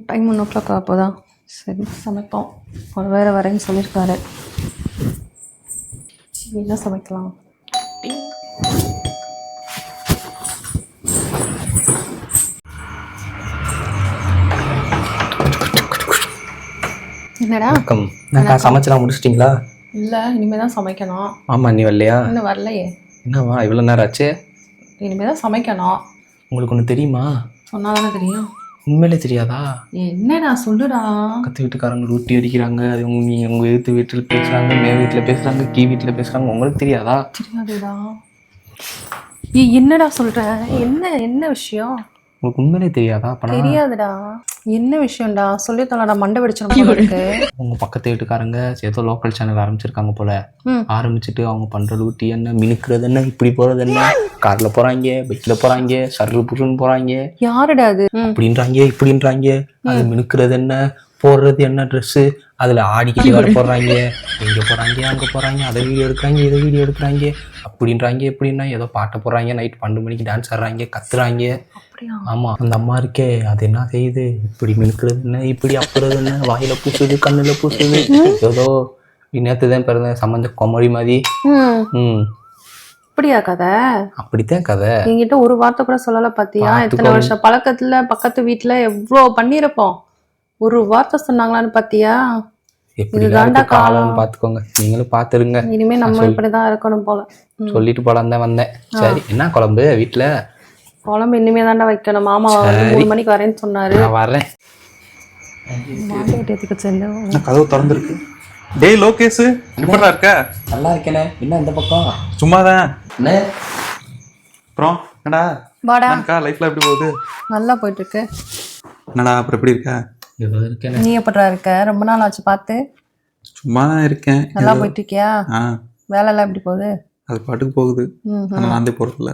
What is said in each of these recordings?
Time 1:00 அப்போதான். சரி சமைப்போம். ஒரு வேறு வரேன்னு சொல்லியிருக்காரு. என்ன சமைக்கலாம்? என்னடா என்னக்கா சமைச்சலாம் முடிச்சிட்டிங்களா? இல்லை, இனிமேல் தான் சமைக்கணும். ஆமாம், நீ வரலையா? இன்னும் வரலையே. என்னவா இவ்வளோ நேரம் ஆச்சு? இனிமேல் தான் சமைக்கணும். உங்களுக்கு ஒன்று தெரியுமா? சொன்னால் தானே தெரியும். உண்மையிலே தெரியாதா? என்னடா சொல்லுடா. பக்கத்து வீட்டுக்காரங்க ரொட்டி அடிக்கிறாங்க, அது உங்கள் எழுத்து வீட்டில் பேசுகிறாங்க, மே வீட்டில் பேசுகிறாங்க, கீ வீட்டில் பேசுகிறாங்க. உங்களுக்கு தெரியாதா? தெரியாதுடா. என்னடா சொல்கிற? என்ன விஷயம்? உங்களுக்கு உண்மையிலே தெரியாதா? தெரியாதுடா. என்ன விஷயம்டா? சொல்லி தொலைடா, மண்டை வெடிச்சிடும். உங்கள் பக்கத்து வீட்டுக்காரங்க ஏதோ லோக்கல் சேனல் ஆரம்பிச்சிருக்காங்க போல. ஆரம்பிச்சுட்டு அவங்க பண்ணுற லூட்டி என்ன, மினுக்கிறது என்ன, இப்படி போகிறது என்ன, காரில் போகிறாங்க, பைக்கில் போகிறாங்க, சர்ரு புருன்னு போகிறாங்க. யாருடா அது? அப்படின்றாங்க இப்படின்றாங்க. அது மினுக்கிறது என்ன, போடுறது என்ன ட்ரெஸ்ஸு, அதில் ஆடிக்கிட்டு வேறு போடுறாங்க. எங்கே போகிறாங்க, அங்கே போகிறாங்க, அதை வீடியோ எடுக்கிறாங்க, இதை வீடியோ எடுக்கிறாங்க, அப்படின்றாங்க எப்படின்னா ஏதோ பாட்டை போடுறாங்க, நைட் 12 மணிக்கு டான்ஸ் ஆடுறாங்க, கத்துறாங்க. ஆமாம், அந்த அம்மா இருக்கே அது என்ன செய்யுது, இப்படி மினுக்கிறது என்ன, இப்படி அப்புறது என்ன, வாயில் பூசுது, கண்ணில் பூசுது. ஏதோ நேற்று தான் பிறந்த சம்மந்த கொமரி மாதிரி. அப்படியா கதை? அப்படித்தான் கதை. என்கிட்ட ஒரு வார்த்தை கூட சொல்லலை பார்த்தியா? இத்தனை வருஷம் பழக்கத்தில் பக்கத்து வீட்டில் எவ்வளோ பண்ணியிருப்போம். ஒரு வார்த்தை சொன்னாங்களான்னு பார்த்தியா? எப்படிதான்டா காலம்னு பார்த்துக்கோங்க, நீங்களும் பார்த்துருங்க. இனிமே நம்ம இப்படிதான் இருக்கணும் போல. சொல்லிட்டு போலாம் தான் வந்தேன். சரி, என்ன குழம்பு வீட்டில்? குழம்பு இனிமே தாண்டா வைக்கணும். மாமா 3 மணிக்கு வரேன்னு சொன்னாரு. நான் வரேன். கதவு திறந்துருக்கு. டேய் லோகேஷ், எப்படிடா இருக்க? நல்லா இருக்கேனே. என்ன இந்த பக்கம்? சும்மாதான். என்ன அப்புறம் என்னடா வாடா, லைஃப்ல எப்படி போகுது? நல்லா போயிட்டு இருக்கு. என்னடா அப்புறம் எப்படி இருக்க? நீ எப்படா இருக்க? ரொம்ப நாள் ஆச்சு பார்த்து. சும்மா தான் இருக்கேன். நல்லா போயிட்டு இருக்கியா? வேலை எல்லாம் எப்படி போகுது? அது பாட்டுக்கு போகுது. நான் தான் போறதில்ல.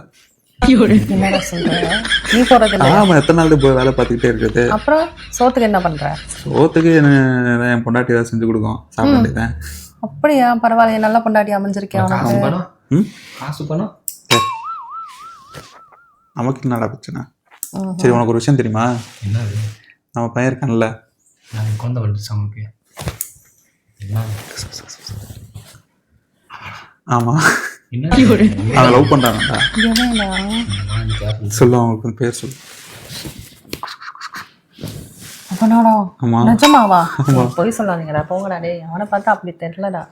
என்னடா சொல்ற? நீ போறது இல்ல? ஆமா, எத்தனை நாள் போய் வேலை பார்த்துக்கிட்டே இருக்குது. அப்புறம் சோத்துக்கு என்ன பண்ற? சோத்துக்கு என் பொண்டாட்டி ஏதாவது செஞ்சு கொடுக்கும், சாப்பிட வேண்டியதான். அப்படியா? பரவாயில்லையே, நல்ல பொண்டாட்டி அமைஞ்சிருக்கேன் உனக்கு. காசு பணம் நமக்கு என்னடா பிரச்சனை? சரி, உனக்கு ஒரு விஷயம் தெரியுமா? என்ன? நம்ம பையன் இருக்கான்ல, குழந்தை வந்துச்சு அவனுக்கு. ஆமா, அவன் லவ் பண்றான்டா. சொல்லு, அவங்களுக்கு பேர் சொல்லு. அவனாடா? ஆமா. நிஜமாவா? போய் சொல்லாதீங்கடா, போங்கடா. டேய், அவனை பார்த்தா அப்படி தெரியலடா.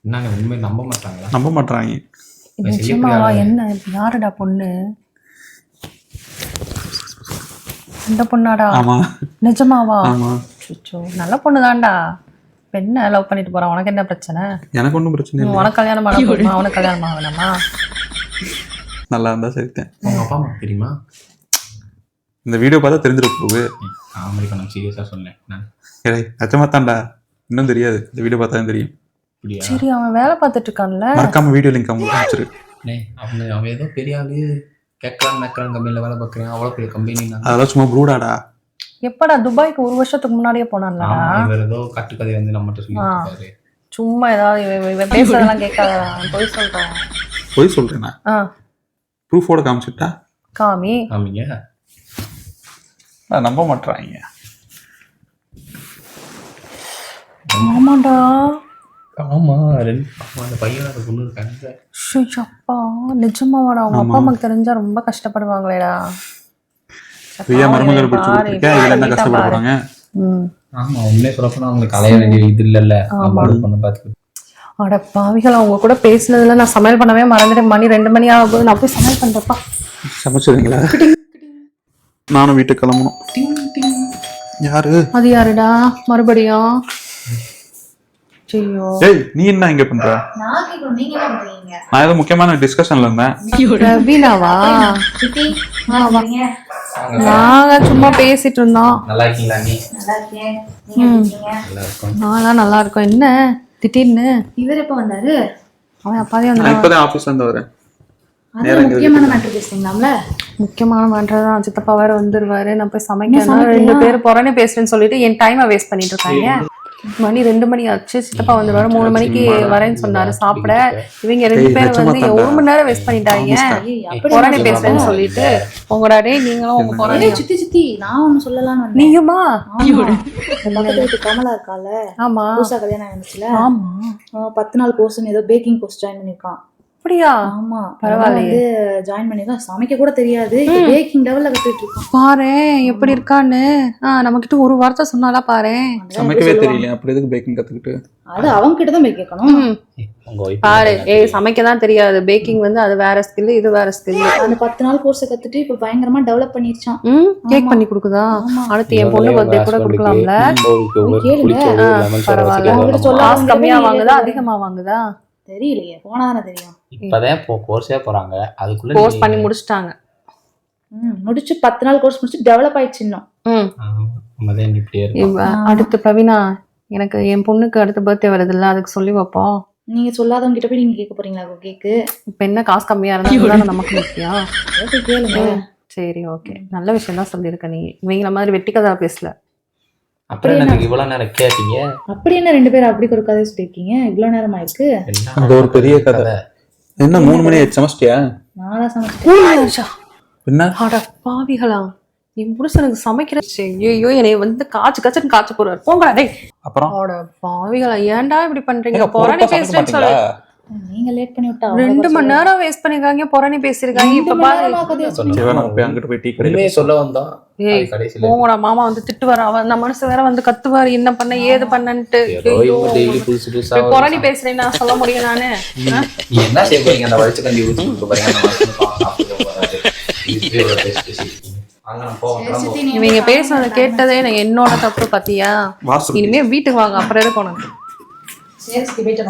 என்னங்க உண்மை நம்ப மாட்டாங்களா? நம்ப மாட்டாங்க. நிஜமாவா? என்ன யாருடா பொண்ணு? இந்த பொண்ணாடா? ஆமா. நிஜமாவா? ஆமா. நல்ல பொண்ணு தான்டா. பெண்ணை லவ் பண்ணிட்டு போறான், உனக்கு என்ன பிரச்சனை? எனக்கு ஒன்றும் பிரச்சனை இல்லை. உனக்கு கல்யாணம் பண்ண போறமா? அவனுக்கு கல்யாணம் ஆக வேணாமா? நல்லா இருந்தா சரித்தேன். உங்க அப்பா அம்மா தெரியுமா? இந்த வீடியோ பார்த்தா தெரிஞ்சிட போகுது. அமெரிக்கா நான் சீரியஸா சொன்னேன். நிஜமா தான்டா, இன்னும் தெரியாது. இந்த வீடியோ பார்த்தா தெரியும். சரி, அவன் வேலை பார்த்துட்டு இருக்கான்ல, மறக்காம வீடியோ லிங்க் அவங்களுக்கு அனுப்பிச்சிரு. அவன் ஏதோ பெரிய ஆளு, கேட்கலாம் மேக்கிறான் கம்பெனியில் வேலை பார்க்குறேன், அவ்வளோ பெரிய கம்பெனி. அதெல்லாம் சும்மா ப்ரூடாடா. எப்படா துபாய்க்கு 1 வருஷத்துக்கு முன்னாடியே போனான்ல? இவர் ஏதோ கட்டுக்கதை வந்து நம்மகிட்ட சொல்லிட்டு சும்மா ஏதாவது பேசுறதெல்லாம் கேட்காதடா. போய் சொல்றேன். போய் சொல்றேனா? ப்ரூஃபோட காமிச்சிட்டா? காமிங்க. நம்ப மாட்டாங்க. ஆமாண்டா. ஆமா, அந்த பையன் அந்த பொண்ணு இருக்காங்க. அப்பா, நிஜமாவாடா? அவங்க அப்பா அம்மாக்கு தெரிஞ்சா ரொம்ப கஷ்டப்படுவாங்களேடா. மருமகள் என்ன கஷ்டப்படுறாங்க. ஆமா, உண்மையை சொல்லப்போனா அவங்களுக்கு அலைய வேண்டிய இது இல்லைல்ல. பொண்ணு பார்த்து அட பாவிகள், அவங்க கூட பேசினதுல நான் சமையல் பண்ணவே மறந்துட்டேன். மணி 2 மணி ஆகும்போது நான் போய் சமையல் பண்றப்பா. சமைச்சிருங்களா? நானும் வீட்டுக்கு கிளம்பணும். யாரு அது? யாருடா மறுபடியும்? ஏய், நீ என்ன இங்க பண்ற? நான் ஏதோ முக்கியமான டிஸ்கஷன்ல இருந்தேன். ரவீனாவா? நாங்க சும்மா பேசிட்டு இருந்தோம். நல்லா இருக்கீங்களா? நீ நான் நல்லா இருக்கோம். என்ன திடீர்னு? இவர் எப்ப வந்தாரு? அவன் அப்பாவே வந்து இப்பதான் ஆபீஸ்ல இருந்து வரேன். முக்கியமான மேட்டர் பேசுறீங்களாம்ல? முக்கியமான மேட்டர் தான். சித்தப்பா வேற வந்துருவாரு. நான் போய் சமைக்கணும். 2 பேரும் புறனே பேசுறேன்னு சொல்லிட்டு என் டைமை வேஸ்ட் பண்ணிட்டு இருக்காங்க. மணி 2 மணி ஆச்சு. சித்தப்பா வந்து வர 3 மணிக்கு வரேன்னு சொன்னாரு சாப்பிட. இவங்க 2 பேரும் வந்து 1 மணி நேரம் வேஸ்ட் பண்ணிட்டாங்க. புறாணி பேசுறேன்னு சொல்லிட்டு உங்களோட டேய் நீங்களும் உங்க புறாணி சித்தி நான் ஒண்ணு சொல்லலாம்னு வந்தேன். நீயுமா? பக்கத்து வீட்டு கமலா இருக்கால, ஆமா புதுசா கல்யாணம் ஆயிடுச்சுல, ஆமா 10 நாள் கோர்ஸ் ஏதோ பேக்கிங் கோர்ஸ் ஜாயின் பண்ணிருக்கான். அப்படியா? ஆமா பரவாயில்லையே. வந்து ஜாயின் பண்ணிருக்கான். சமைக்க கூட தெரியாது, பேக்கிங் லெவல்ல கத்துட்டு இருக்கான். பாரு எப்படி இருக்கான்னு. நம்ம கிட்ட ஒரு வார்த்தை சொன்னாலா பாரு. சமைக்கவே தெரியல, அப்படி எதுக்கு பேக்கிங் கத்துக்கிட்டு? அது அவங்க கிட்ட தான் போய் கேட்கணும். பாரு சமைக்க தான் தெரியாது, பேக்கிங் வந்து அது வேற ஸ்கில், இது வேற ஸ்கில். அந்த 10 நாள் கோர்ஸை கத்துட்டு இப்ப பயங்கரமா டெவலப் பண்ணிருச்சான். கேக் பண்ணி கொடுக்குதா? அடுத்து என் பொண்ணு பர்த்டே கூட கொடுக்கலாம்ல. பரவாயில்ல. காசு கம்மியா வாங்குதா அதிகமா வாங்குதா தெரியலையே, போனாதானே தெரியும். இப்பதான் கோர்ஸே போறாங்க, அதுக்குள்ள கோர்ஸ் பண்ணி முடிச்சிட்டாங்க. முடிச்சு 10 நாள் கோர்ஸ் முடிச்சு டெவலப் ஆயிடுச்சு இன்னும். அடுத்து பவினா, எனக்கு என் பொண்ணுக்கு அடுத்த பர்த்டே வருதுல்ல, அதுக்கு சொல்லி வைப்போம். நீங்க சொல்லாதவங்க கிட்ட போய் நீங்க கேட்க போறீங்களா கேக்கு? இப்ப என்ன காசு கம்மியா இருந்தா நமக்கு முக்கியம். கேளுங்க. சரி ஓகே, நல்ல விஷயம் தான் சொல்லியிருக்க. நீ இவங்கள மாதிரி வெட்டி கதா பேசல. அப்புறம் எனக்கு இவ்வளவு நேரம் கேட்டீங்க? அப்படி என்ன 2 பேரும் அப்படி ஒரு கதை சொல்லிருக்கீங்க? இவ்வளவு நேரம் ஆயிருக்கு. அந்த ஒரு பெரிய கதை. என்ன 3 மணி ஆயிடுச்சு, சமைச்சிட்டியா? நானா சமைச்சேன். என்ன அட பாவிகளா, என் புருஷனுக்கு சமைக்கிற ஐயோ என்னை வந்து காய்ச்ச போறாரு. போங்கடா டேய். அப்புறம் அட பாவிகளா, ஏன்டா இப்படி பண்றீங்க? பொறானி பேசுறேன்னு சொல்லு. நீங்க லேட் பண்ணி விட்டா 2 மணி நேரம் வேஸ்ட் பண்ணிருக்காங்க, பொறானி பேசிருக்காங்க. இப்ப பாரு அங்கிட்டு போய் டீ கடை சொல்ல வந்தோம். ஏய் போங்கடா, மாமா வந்து திட்டு வர, அந்த மனுஷன் வேற வந்து கத்துவாரு என்ன பண்ண ஏது பண்ணன்ட்டு. புதுசு புதுசா பொறானி பேசுறேன் நான் சொல்ல முடியும் நானு. நீ என்ன செய்ய போறீங்க? அந்த வலிச்சு கண்டி ஊத்தி கொடுக்க போறீங்க. இவங்க பேசுறத கேட்டதே எனக்கு என்னோட தப்பு பாத்தியா? இனிமே வீட்டுக்கு வாங்க, அப்புறம் இருக்கணும். சரி போயிட்டு